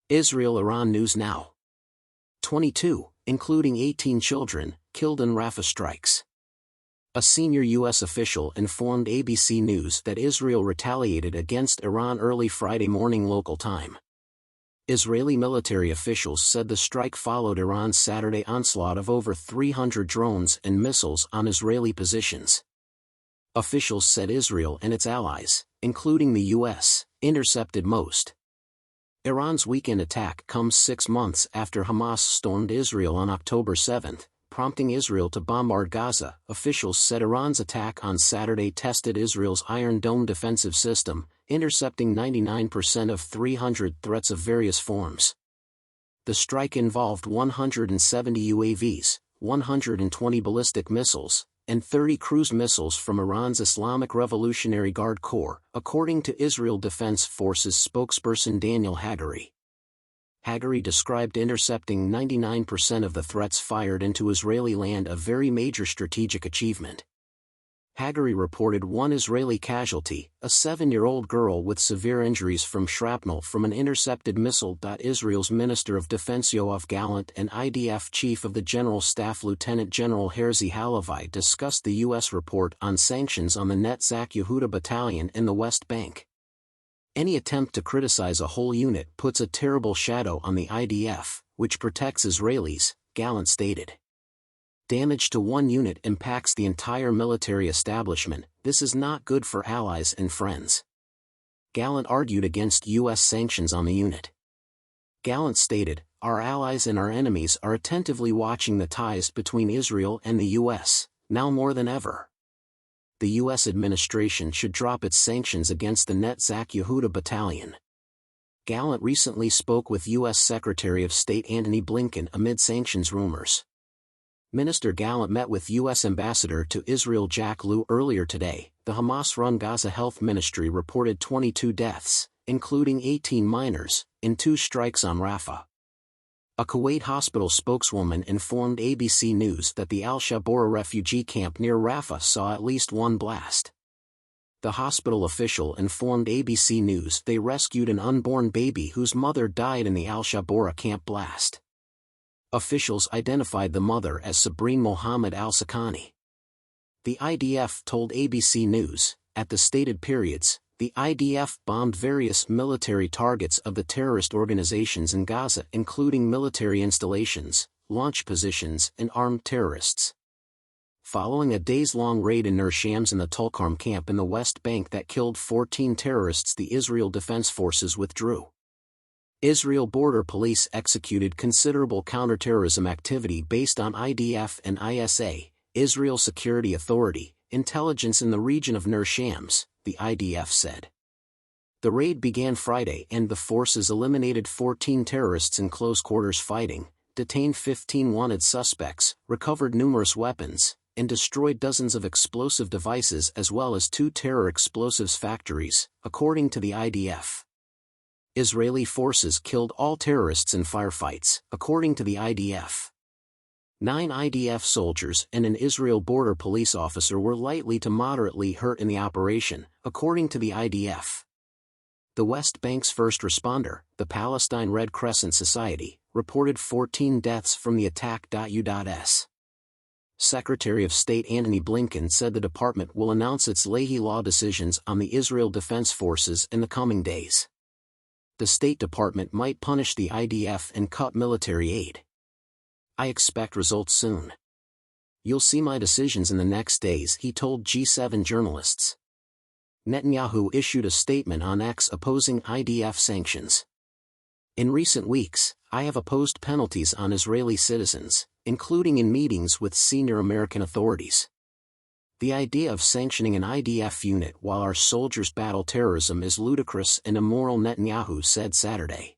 Israel-Iran News Now. 22, including 18 children, killed in Rafah strikes. A senior U.S. official informed ABC News that Israel retaliated against Iran early Friday morning local time. Israeli military officials said the strike followed Iran's Saturday onslaught of over 300 drones and missiles on Israeli positions. Officials said Israel and its allies, including the U.S., intercepted most. Iran's weekend attack comes 6 months after Hamas stormed Israel on October 7, prompting Israel to bombard Gaza. Officials said Iran's attack on Saturday tested Israel's Iron Dome defensive system, intercepting 99% of 300 threats of various forms. The strike involved 170 UAVs, 120 ballistic missiles, and 30 cruise missiles from Iran's Islamic Revolutionary Guard Corps, according to Israel Defense Forces spokesperson Daniel Hagari. Hagari described intercepting 99% of the threats fired into Israeli land a very major strategic achievement. Hagari reported one Israeli casualty, a 7-year-old girl with severe injuries from shrapnel from an intercepted missile. Israel's Minister of Defense Yoav Gallant and IDF Chief of the General Staff Lieutenant General Herzi Halevi discussed the U.S. report on sanctions on the Netzach Yehuda Battalion in the West Bank. Any attempt to criticize a whole unit puts a terrible shadow on the IDF, which protects Israelis, Gallant stated. Damage to one unit impacts the entire military establishment. This is not good for allies and friends. Gallant argued against U.S. sanctions on the unit. Gallant stated, "Our allies and our enemies are attentively watching the ties between Israel and the U.S., now more than ever. The U.S. administration should drop its sanctions against the Netzach Yehuda Battalion." Gallant recently spoke with U.S. Secretary of State Antony Blinken amid sanctions rumors. Minister Gallant met with U.S. Ambassador to Israel Jack Lew earlier today. The Hamas-run Gaza Health Ministry reported 22 deaths, including 18 minors, in 2 strikes on Rafah. A Kuwait hospital spokeswoman informed ABC News that the Al-Shabora refugee camp near Rafah saw at least one blast. The hospital official informed ABC News they rescued an unborn baby whose mother died in the Al-Shabora camp blast. Officials identified the mother as Sabrine Mohammed al-Sakani. The IDF told ABC News, at the stated periods, the IDF bombed various military targets of the terrorist organizations in Gaza, including military installations, launch positions, and armed terrorists. Following a days-long raid in Nur Shams in the Tulkarm camp in the West Bank that killed 14 terrorists, the Israel Defense Forces withdrew. Israel Border Police executed considerable counterterrorism activity based on IDF and ISA, Israel Security Authority, intelligence in the region of Nur Shams, the IDF said. The raid began Friday and the forces eliminated 14 terrorists in close-quarters fighting, detained 15 wanted suspects, recovered numerous weapons, and destroyed dozens of explosive devices as well as 2 terror explosives factories, according to the IDF. Israeli forces killed all terrorists in firefights, according to the IDF. 9 IDF soldiers and an Israel Border Police officer were lightly to moderately hurt in the operation, according to the IDF. The West Bank's first responder, the Palestine Red Crescent Society, reported 14 deaths from the attack. U.S. Secretary of State Antony Blinken said the department will announce its Leahy law decisions on the Israel Defense Forces in the coming days. The State Department might punish the IDF and cut military aid. "I expect results soon. You'll see my decisions in the next days," he told G7 journalists. Netanyahu issued a statement on X opposing IDF sanctions. "In recent weeks, I have opposed penalties on Israeli citizens, including in meetings with senior American authorities. The idea of sanctioning an IDF unit while our soldiers battle terrorism is ludicrous and immoral," Netanyahu said Saturday.